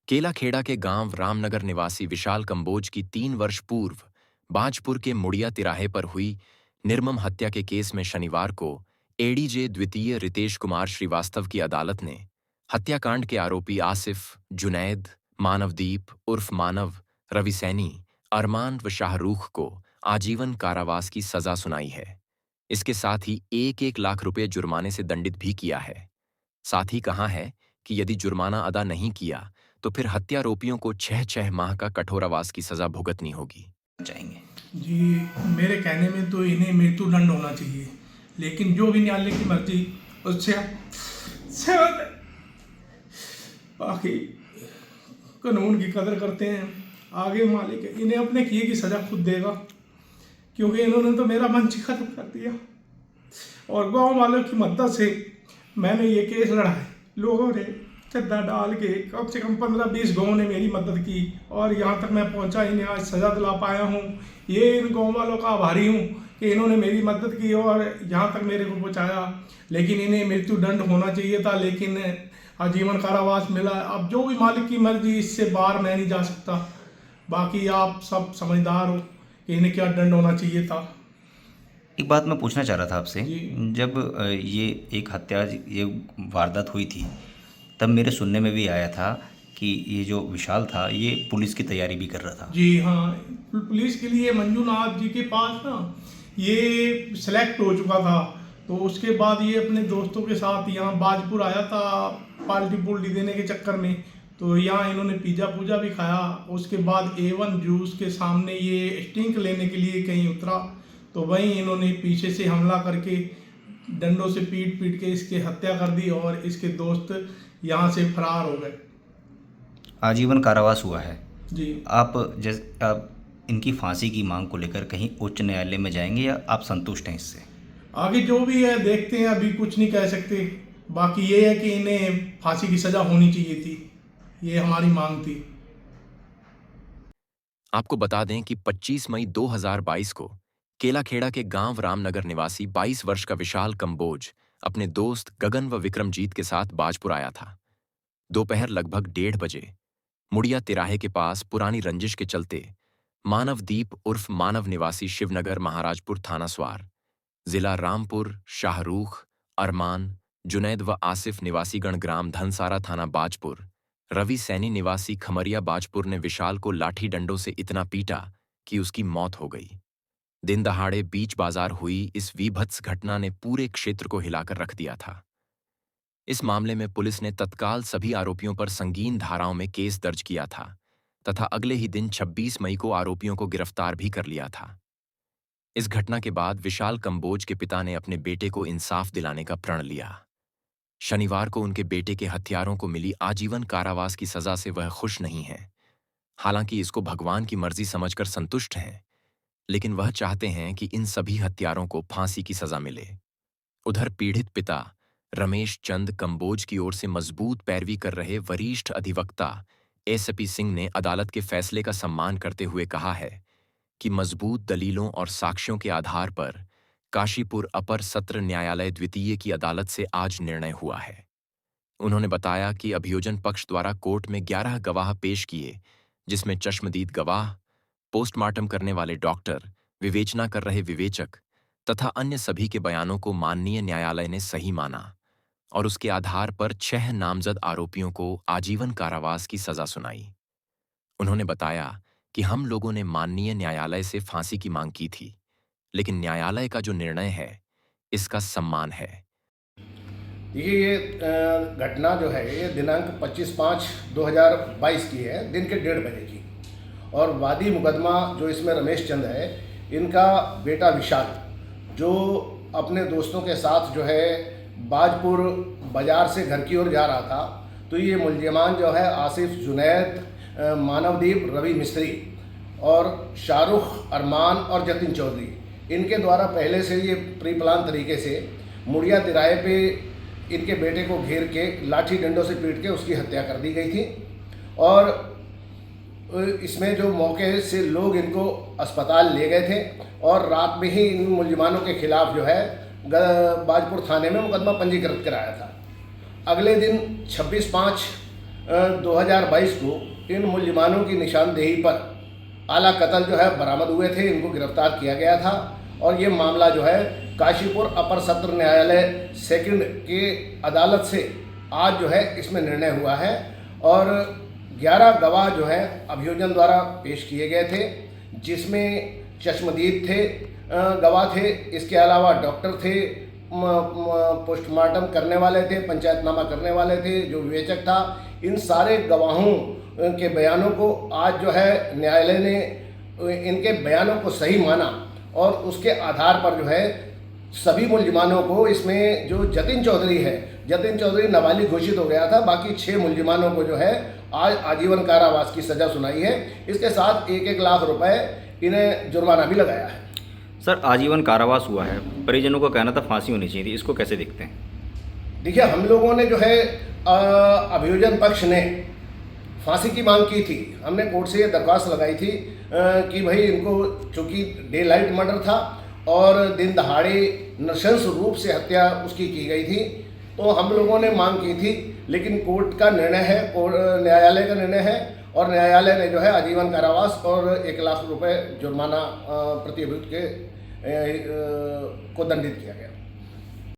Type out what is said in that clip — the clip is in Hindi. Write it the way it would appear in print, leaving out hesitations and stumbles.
केलाखेड़ा के गांव रामनगर निवासी विशाल कंबोज की 3 वर्ष पूर्व बाजपुर के मुड़िया तिराहे पर हुई निर्मम हत्या के केस में शनिवार को एडीजे द्वितीय रितेश कुमार श्रीवास्तव की अदालत ने हत्याकांड के आरोपी आसिफ, जुनैद, मानवदीप उर्फ मानव, रवि सैनी, अरमान व शाहरूख को आजीवन कारावास की सजा सुनाई है। इसके साथ ही 1-1 लाख रुपये जुर्माने से दंडित भी किया है। साथ ही कहा है कि यदि जुर्माना अदा नहीं किया तो फिर हत्यारोपियों को 6-6 माह का कठोरावास की सजा भुगतनी होगी। जाएंगे जी, मेरे कहने में तो इन्हें मृत्युदंड होना चाहिए, लेकिन जो भी न्यायालय की मर्जी उससे सहमत है। बाकी कानून की कदर करते हैं, आगे मालिक है, इन्हें अपने किए की सज़ा खुद देगा, क्योंकि इन्होंने तो मेरा मंच ही खत्म कर दिया। और गांव वालों की मदद से मैंने ये केस लड़ा है। लोगों ने चद्दा डाल के कम से कम 15-20 गाँव ने मेरी मदद की और यहाँ तक मैं पहुँचा, इन्हें आज सज़ा दिला पाया हूँ। ये इन गाँव वालों का आभारी हूँ कि इन्होंने मेरी मदद की और यहाँ तक मेरे को पहुँचाया। लेकिन इन्हें मृत्युदंड होना चाहिए था, लेकिन आजीवन कारावास मिला। अब जो भी मालिक की मर्जी, इससे बाहर मैं नहीं जा सकता। बाकी आप सब समझदार हो कि इन्हें क्या दंड होना चाहिए था। एक बात मैं पूछना चाह रहा था आपसे। जी। जब ये एक हत्या, ये वारदात हुई थी, तब मेरे सुनने में भी आया था कि ये जो विशाल था ये पुलिस की तैयारी भी कर रहा था। जी हाँ, पुलिस के लिए मंजूनाथ जी के पास ना ये सिलेक्ट हो चुका था। तो उसके बाद ये अपने दोस्तों के साथ यहाँ बाजपुर आया था पार्टी देने के चक्कर में। तो यहाँ इन्होंने पिज़्ज़ा पूजा भी खाया। उसके बाद A1 जूस के सामने ये स्टिंक लेने के लिए कहीं उतरा, तो वहीं इन्होंने पीछे से हमला करके डंडों से पीट पीट के इसकी हत्या कर दी और इसके दोस्त यहाँ से फरार हो गए। आजीवन कारावास हुआ है। जी। आप इनकी फांसी की मांग को लेकर कहीं उच्च न्यायालय में जाएंगे या आप संतुष्ट हैं इससे? आगे जो भी है देखते हैं, अभी कुछ नहीं कह सकते। बाकी ये है कि इन्हें फांसी की सज़ा होनी चाहिए थी, ये हमारी मांग थी। आपको बता दें कि 25 मई 2022 को केलाखेड़ा के गांव रामनगर निवासी 22 वर्ष का विशाल कंबोज अपने दोस्त गगन व विक्रमजीत के साथ बाजपुर आया था। दोपहर लगभग 1:30 बजे मुड़िया तिराहे के पास पुरानी रंजिश के चलते मानवदीप उर्फ मानव निवासी शिवनगर महाराजपुर थाना स्वार, जिला रामपुर, शाहरूख, अरमान, जुनैद व आसिफ निवासीगण ग्राम धनसारा थाना बाजपुर, रवि सैनी निवासी खमरिया बाजपुर ने विशाल को लाठी डंडों से इतना पीटा कि उसकी मौत हो गई। दिन दहाड़े बीच बाजार हुई इस वीभत्स घटना ने पूरे क्षेत्र को हिलाकर रख दिया था। इस मामले में पुलिस ने तत्काल सभी आरोपियों पर संगीन धाराओं में केस दर्ज किया था तथा अगले ही दिन 26 मई को आरोपियों को गिरफ्तार भी कर लिया था। इस घटना के बाद विशाल कंबोज के पिता ने अपने बेटे को इंसाफ दिलाने का प्रण लिया। शनिवार को उनके बेटे के हत्यारों को मिली आजीवन कारावास की सजा से वह खुश नहीं हैं। हालांकि इसको भगवान की मर्जी समझकर संतुष्ट हैं, लेकिन वह चाहते हैं कि इन सभी हत्यारों को फांसी की सजा मिले। उधर पीड़ित पिता रमेश चंद कंबोज की ओर से मजबूत पैरवी कर रहे वरिष्ठ अधिवक्ता एसपी सिंह ने अदालत के फैसले का सम्मान करते हुए कहा है कि मजबूत दलीलों और साक्ष्यों के आधार पर काशीपुर अपर सत्र न्यायालय द्वितीय की अदालत से आज निर्णय हुआ है। उन्होंने बताया कि अभियोजन पक्ष द्वारा कोर्ट में 11 गवाह पेश किए, जिसमें चश्मदीद गवाह, पोस्टमार्टम करने वाले डॉक्टर, विवेचना कर रहे विवेचक तथा अन्य सभी के बयानों को माननीय न्यायालय ने सही माना और उसके आधार पर 6 नामजद आरोपियों को आजीवन कारावास की सजा सुनाई। उन्होंने बताया कि हम लोगों ने माननीय न्यायालय से फांसी की मांग की थी, लेकिन न्यायालय का जो निर्णय है इसका सम्मान है। ये घटना जो है ये दिनांक 25/5/2022 की है, दिन के 1:30 बजे की। और वादी मुकदमा जो इसमें रमेश चंद है, इनका बेटा विशाल जो अपने दोस्तों के साथ जो है बाजपुर बाज़ार से घर की ओर जा रहा था, तो ये मुलजिमान जो है आसिफ, जुनैद, मानवदीप, रवि मिस्त्री और शाहरुख, अरमान और जतिन चौधरी, इनके द्वारा पहले से ये प्री प्लान तरीके से मुड़िया तिराहे पे इनके बेटे को घेर के लाठी डंडों से पीट के उसकी हत्या कर दी गई थी। और इसमें जो मौके से लोग इनको अस्पताल ले गए थे और रात में ही इन मुलजिमानों के खिलाफ जो है बाजपुर थाने में मुकदमा पंजीकृत कराया था। अगले दिन 26/5 2022 को इन मुल्जिमानों की निशानदेही पर आला कत्ल जो है बरामद हुए थे, इनको गिरफ्तार किया गया था। और ये मामला जो है काशीपुर अपर सत्र न्यायालय सेकंड के अदालत से आज जो है इसमें निर्णय हुआ है और 11 गवाह जो है अभियोजन द्वारा पेश किए गए थे, जिसमें चश्मदीद थे गवाह थे, इसके अलावा डॉक्टर थे, पोस्टमार्टम करने वाले थे, पंचायतनामा करने वाले थे, जो विवेचक था। इन सारे गवाहों के बयानों को आज जो है न्यायालय ने इनके बयानों को सही माना और उसके आधार पर जो है सभी मुल्जिमानों को, इसमें जो जतिन चौधरी है, जतिन चौधरी नाबालिग घोषित हो गया था, बाकी 6 मुल्जिमानों को जो है आज आजीवन कारावास की सज़ा सुनाई है। इसके साथ 1-1 लाख रुपए इन्हें जुर्माना भी लगाया है। सर, आजीवन कारावास हुआ है, परिजनों का कहना था फांसी होनी चाहिए थी, इसको कैसे देखते हैं? देखिए, हम लोगों ने जो है अभियोजन पक्ष ने फांसी की मांग की थी। हमने कोर्ट से ये दरख्वास्त लगाई थी कि भाई इनको, चूँकि डे लाइट मर्डर था और दिन दहाड़े नृशंस रूप से हत्या उसकी की गई थी, तो हम लोगों ने मांग की थी। लेकिन कोर्ट का निर्णय है, न्यायालय का निर्णय है और न्यायालय ने जो है आजीवन कारावास और 1 लाख रुपए जुर्माना प्रति अभियुक्त के को दंडित किया गया।